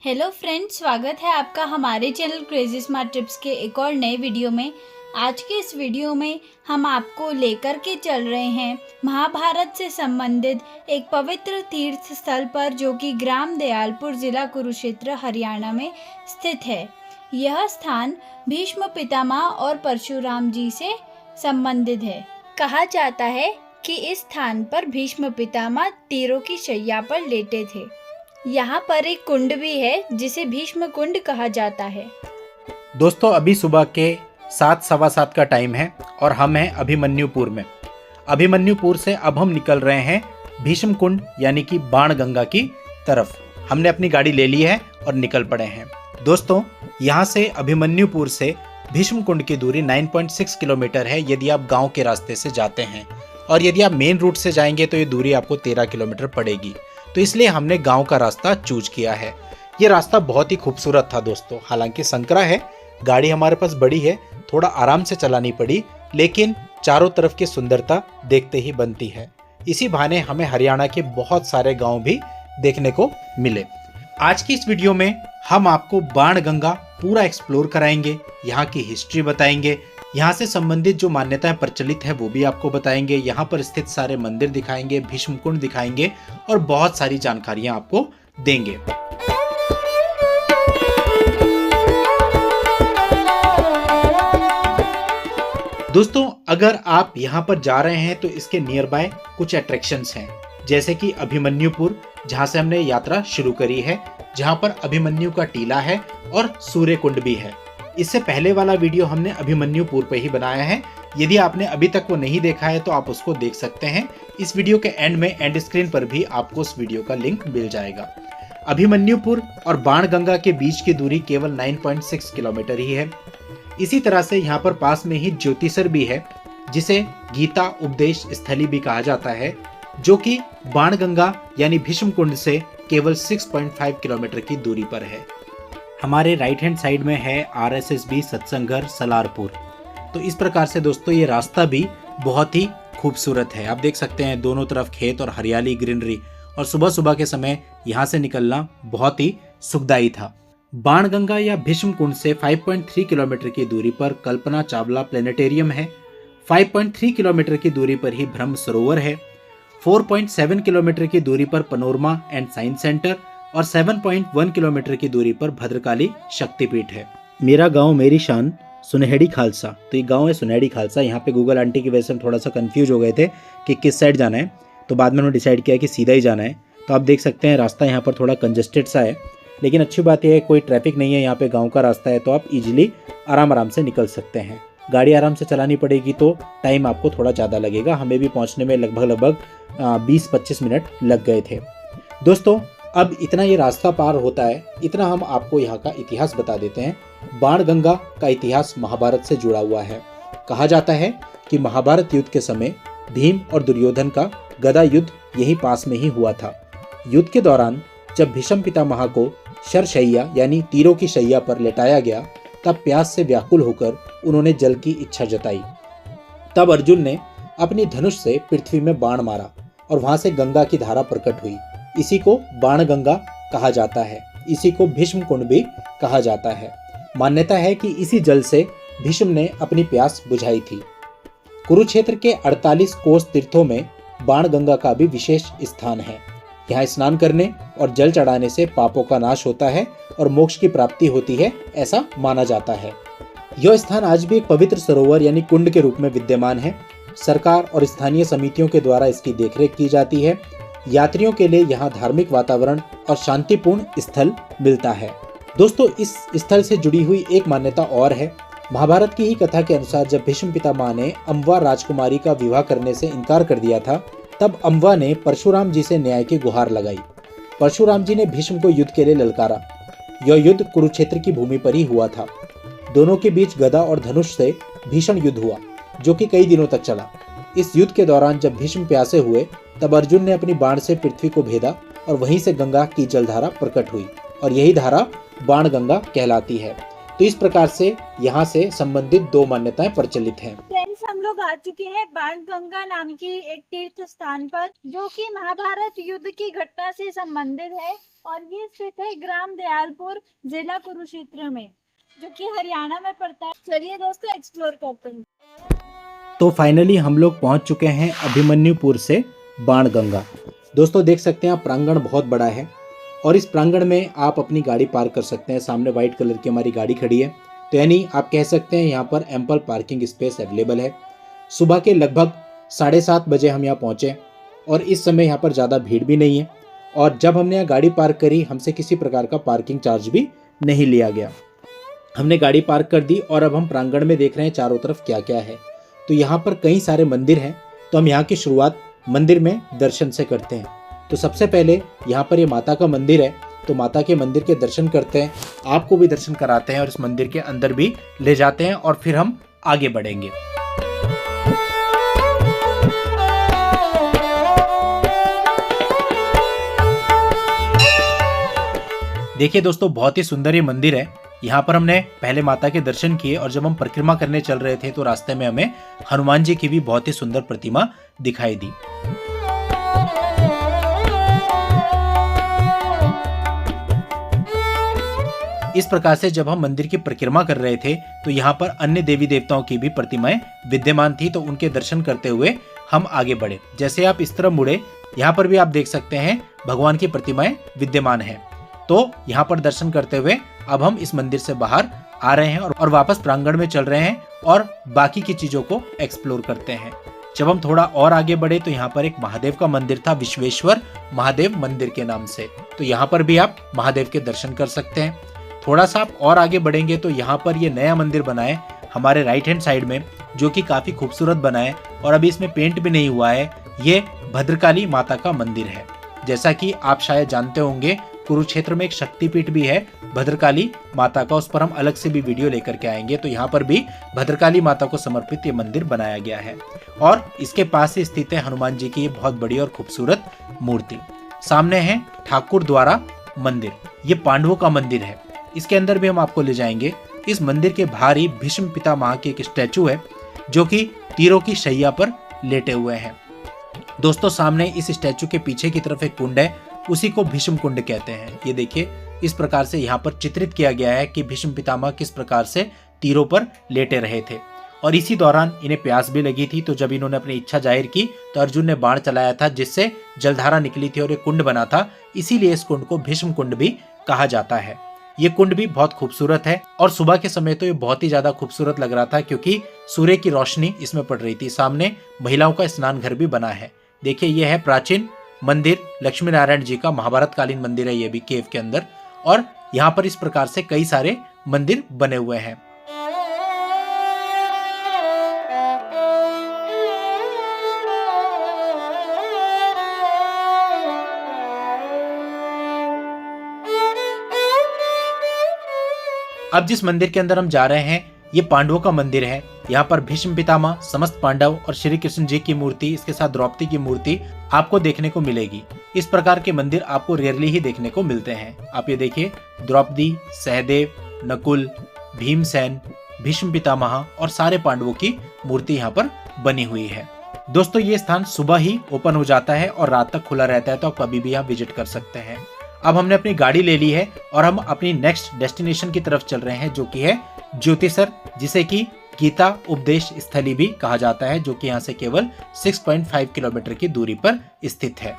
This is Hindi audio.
हेलो फ्रेंड्स, स्वागत है आपका हमारे चैनल क्रेजी स्मार्ट टिप्स के एक और नए वीडियो में। आज के इस वीडियो में हम आपको लेकर के चल रहे हैं महाभारत से संबंधित एक पवित्र तीर्थ स्थल पर, जो कि ग्राम दयालपुर, ज़िला कुरुक्षेत्र, हरियाणा में स्थित है। यह स्थान भीष्म पितामह और परशुराम जी से संबंधित है। कहा जाता है कि इस स्थान पर भीष्म पितामह तीरों की शैया पर लेटे थे। यहाँ पर एक कुंड भी है जिसे भीष्म कुंड कहा जाता है। दोस्तों, अभी सुबह के 7 सवा 7 का टाइम है और हम हैं अभिमन्युपुर में। अभिमन्युपुर से अब हम निकल रहे हैं भीष्म कुंड यानी कि बाण गंगा की तरफ। हमने अपनी गाड़ी ले ली है और निकल पड़े हैं। दोस्तों, यहाँ से अभिमन्युपुर से भीष्म कुंड की दूरी 9.6 किलोमीटर है यदि आप गांव के रास्ते से जाते हैं, और यदि आप मेन रूट से जाएंगे तो ये दूरी आपको 13 किलोमीटर पड़ेगी। तो इसलिए हमने गांव का रास्ता चूज किया है। ये रास्ता बहुत ही खूबसूरत था दोस्तों। हालांकि संकरा है, गाड़ी हमारे पास बड़ी है, थोड़ा आराम से चलानी पड़ी, लेकिन चारों तरफ की सुंदरता देखते ही बनती है। इसी बहाने हमें हरियाणा के बहुत सारे गांव भी देखने को मिले। आज की इस वीडियो में हम आपको बाण गंगा पूरा एक्सप्लोर कराएंगे, यहाँ की हिस्ट्री बताएंगे, यहाँ से संबंधित जो मान्यताएं प्रचलित है वो भी आपको बताएंगे, यहाँ पर स्थित सारे मंदिर दिखाएंगे, भीष्म कुंड दिखाएंगे और बहुत सारी जानकारियां आपको देंगे। दोस्तों, अगर आप यहाँ पर जा रहे हैं तो इसके नियर बाय कुछ अट्रैक्शंस हैं, जैसे कि अभिमन्युपुर, जहाँ से हमने यात्रा शुरू करी है, जहाँ पर अभिमन्यु का टीला है और सूर्य कुंड भी है। इससे पहले वाला वीडियो हमने अभिमन्युपुर पे ही बनाया है। यदि आपने अभी तक वो नहीं देखा है तो आप उसको देख सकते हैं। इस वीडियो के एंड में एंड स्क्रीन पर भी आपको उस वीडियो का लिंक मिल जाएगा। अभिमन्युपुर और बाण गंगा के बीच की दूरी केवल 9.6 किलोमीटर ही है। इसी तरह से यहाँ पर पास में ही ज्योतिसर भी है, जिसे गीता उपदेश स्थली भी कहा जाता है, जो कि बाण गंगा यानी भीष्म कुंड से केवल 6.5 किलोमीटर की दूरी पर है। हमारे राइट हैंड साइड में है RSSB सत्संग घर सलारपुर। तो इस प्रकार से दोस्तों ये रास्ता भी बहुत ही खूबसूरत है। आप देख सकते हैं दोनों तरफ खेत और हरियाली, ग्रीनरी, और सुबह सुबह के समय यहाँ से निकलना बहुत ही सुखदायी था। बाण गंगा या भीष्म कुंड से 5.3 किलोमीटर की दूरी पर कल्पना चावला प्लेनेटेरियम है। 5.3 किलोमीटर की दूरी पर ही ब्रह्म सरोवर है। 4.7 किलोमीटर की दूरी पर पनोरमा एंड साइंस सेंटर और 7.1 किलोमीटर की दूरी पर भद्रकाली शक्तिपीठ है। मेरा गांव मेरी शान, सुनहरी खालसा। तो ये गांव है सुनहरी खालसा। यहाँ पे गूगल आंटी की वजह से हम थोड़ा सा कंफ्यूज हो गए थे कि किस साइड जाना है, तो बाद में उन्होंने डिसाइड किया कि सीधा ही जाना है। तो आप देख सकते हैं रास्ता यहाँ पर थोड़ा कंजेस्टेड सा है, लेकिन अच्छी बात यह है कोई ट्रैफिक नहीं है। यहाँ पे गाँव का रास्ता है तो आप ईजिली आराम से निकल सकते हैं। गाड़ी आराम से चलानी पड़ेगी तो टाइम आपको थोड़ा ज़्यादा लगेगा। हमें भी पहुँचने में लगभग 20-25 मिनट लग गए थे। दोस्तों, अब इतना ये रास्ता पार होता है, इतना हम आपको यहाँ का इतिहास बता देते हैं। बाण गंगा का इतिहास महाभारत से जुड़ा हुआ है। कहा जाता है कि महाभारत युद्ध के समय भीम और दुर्योधन का गदा युद्ध यही पास में ही हुआ था। युद्ध के दौरान जब भीष्म पितामह को शरशैया यानी तीरों की शैया पर लेटाया गया, तब प्यास से व्याकुल होकर उन्होंने जल की इच्छा जताई। तब अर्जुन ने अपनी धनुष से पृथ्वी में बाण मारा और वहां से गंगा की धारा प्रकट हुई। इसी को बाण गंगा कहा जाता है। इसी को भीष्म कुंड भी कहा जाता है। मान्यता है कि इसी जल से भीष्म ने अपनी प्यास बुझाई थी। कुरुक्षेत्र के 48 कोस तीर्थों में बाण गंगा का भी विशेष स्थान है। यहाँ स्नान करने और जल चढ़ाने से पापों का नाश होता है और मोक्ष की प्राप्ति होती है, ऐसा माना जाता है। यह स्थान आज भी एक पवित्र सरोवर यानी कुंड के रूप में विद्यमान है। सरकार और स्थानीय समितियों के द्वारा इसकी देखरेख की जाती है। यात्रियों के लिए यहाँ धार्मिक वातावरण और शांतिपूर्ण स्थल मिलता है। दोस्तों, इस स्थल से जुड़ी हुई एक मान्यता और है। महाभारत की ही कथा के अनुसार जब भीष्म पितामह ने अम्बा राजकुमारी का विवाह करने से इनकार कर दिया था, तब अम्बा ने परशुराम जी से न्याय की गुहार लगाई। परशुराम जी ने भीष्म को युद्ध के लिए ललकारा। यह युद्ध कुरुक्षेत्र की भूमि पर ही हुआ था। दोनों के बीच गदा और धनुष से भीषण युद्ध हुआ, जो कि कई दिनों तक चला। इस युद्ध के दौरान जब भीष्म प्यासे हुए, तब अर्जुन ने अपनी बाण से पृथ्वी को भेदा और वहीं से गंगा की जलधारा प्रकट हुई, और यही धारा बाण गंगा कहलाती है। तो इस प्रकार से यहाँ से संबंधित 2 मान्यताएं प्रचलित हैं। फ्रेंड्स, हम लोग आ चुके हैं बाणगंगा नाम की एक तीर्थ स्थान पर, जो कि महाभारत युद्ध की घटना से संबंधित है और ये स्थित है ग्राम दयालपुर, जिला कुरुक्षेत्र में, जो कि हरियाणा में पड़ता है। चलिए दोस्तों एक्सप्लोर करते हैं। तो फाइनली हम लोग पहुंच चुके हैं अभिमन्युपुर से बाणगंगा। दोस्तों देख सकते हैं आप, प्रांगण बहुत बड़ा है और इस प्रांगण में आप अपनी गाड़ी पार्क कर सकते हैं। सामने व्हाइट कलर की हमारी गाड़ी खड़ी है, तो यानी आप कह सकते हैं यहाँ पर एम्पल पार्किंग स्पेस अवेलेबल है। सुबह के लगभग 7:30 बजे हम यहाँ पहुँचे और इस समय यहाँ पर ज़्यादा भीड़ भी नहीं है और जब हमने यहाँ गाड़ी पार्क करी हमसे किसी प्रकार का पार्किंग चार्ज भी नहीं लिया गया। हमने गाड़ी पार्क कर दी और अब हम प्रांगण में देख रहे हैं चारों तरफ क्या क्या है। तो यहाँ पर कई सारे मंदिर हैं, तो हम यहाँ की शुरुआत मंदिर में दर्शन से करते हैं। तो सबसे पहले यहाँ पर ये माता का मंदिर है, तो माता के मंदिर के दर्शन करते हैं, आपको भी दर्शन कराते हैं और इस मंदिर के अंदर भी ले जाते हैं और फिर हम आगे बढ़ेंगे। देखिए दोस्तों, बहुत ही सुंदर ये मंदिर है। यहाँ पर हमने पहले माता के दर्शन किए और जब हम परिक्रमा करने चल रहे थे तो रास्ते में हमें हनुमान जी की भी बहुत ही सुंदर प्रतिमा दिखाई दी। इस प्रकार से जब हम मंदिर की परिक्रमा कर रहे थे तो यहाँ पर अन्य देवी देवताओं की भी प्रतिमाएं विद्यमान थी, तो उनके दर्शन करते हुए हम आगे बढ़े। जैसे आप इस तरफ मुड़े, यहाँ पर भी आप देख सकते हैं भगवान की प्रतिमाएं विद्यमान हैं। तो यहाँ पर दर्शन करते हुए अब हम इस मंदिर से बाहर आ रहे हैं और वापस प्रांगण में चल रहे हैं और बाकी की चीजों को एक्सप्लोर करते हैं। जब हम थोड़ा और आगे बढ़े तो यहाँ पर एक महादेव का मंदिर था, विश्वेश्वर महादेव मंदिर के नाम से, तो यहाँ पर भी आप महादेव के दर्शन कर सकते हैं। थोड़ा सा आप और आगे बढ़ेंगे तो यहाँ पर ये नया मंदिर बना है हमारे राइट हैंड साइड में, जो कि काफी खूबसूरत बना है और अभी इसमें पेंट भी नहीं हुआ है। ये भद्रकाली माता का मंदिर है। जैसा कि आप शायद जानते होंगे, कुरुक्षेत्र में एक शक्तिपीठ भी है भद्रकाली माता का, उस पर हम अलग से भी वीडियो लेकर के आएंगे। तो यहाँ पर भी भद्रकाली माता को समर्पित ये मंदिर बनाया गया है और इसके पास ही स्थित है हनुमान जी की ये बहुत बड़ी और खूबसूरत मूर्ति। सामने है ठाकुर द्वारा मंदिर, ये पांडवों का मंदिर है, इसके अंदर भी हम आपको ले जाएंगे। इस मंदिर के बाहर ही भीष्म पितामह की एक स्टैचू है जो कि तीरों की शैया पर लेटे हुए हैं। दोस्तों सामने इस स्टैचू के पीछे की तरफ एक कुंड है, उसी को भीष्म कुंड कहते हैं। ये देखिए, इस प्रकार से यहाँ पर चित्रित किया गया है कि भीष्म पितामह किस प्रकार से तीरों पर लेटे रहे थे और इसी दौरान इन्हें प्यास भी लगी थी। तो जब इन्होंने अपनी इच्छा जाहिर की तो अर्जुन ने बाण चलाया था जिससे जलधारा निकली थी और एक कुंड बना था, इसीलिए इस कुंड को भीष्म कुंड भी कहा जाता है। ये कुंड भी बहुत खूबसूरत है और सुबह के समय तो ये बहुत ही ज्यादा खूबसूरत लग रहा था क्योंकि सूर्य की रोशनी इसमें पड़ रही थी। सामने महिलाओं का स्नान घर भी बना है। देखिए, ये है प्राचीन मंदिर, लक्ष्मी नारायण जी का महाभारत कालीन मंदिर है ये भी केव के अंदर, और यहाँ पर इस प्रकार से कई सारे मंदिर बने हुए हैं। अब जिस मंदिर के अंदर हम जा रहे हैं ये पांडवों का मंदिर है। यहाँ पर भीष्म पितामह, समस्त पांडव और श्री कृष्ण जी की मूर्ति, इसके साथ द्रौपदी की मूर्ति आपको देखने को मिलेगी। इस प्रकार के मंदिर आपको रेयरली ही देखने को मिलते हैं। आप ये देखिए, द्रौपदी, सहदेव, नकुल, भीमसेन, भीष्म पितामह और सारे पांडवों की मूर्ति यहाँ पर बनी हुई है। दोस्तों ये स्थान सुबह ही ओपन हो जाता है और रात तक खुला रहता है, तो आप कभी भी यहाँ विजिट कर सकते हैं। अब हमने अपनी गाड़ी ले ली है और हम अपनी नेक्स्ट डेस्टिनेशन की तरफ चल रहे हैं, जो कि है ज्योतिसर, जिसे कि गीता उपदेश स्थली भी कहा जाता है, जो कि यहाँ से केवल 6.5 किलोमीटर की दूरी पर स्थित है।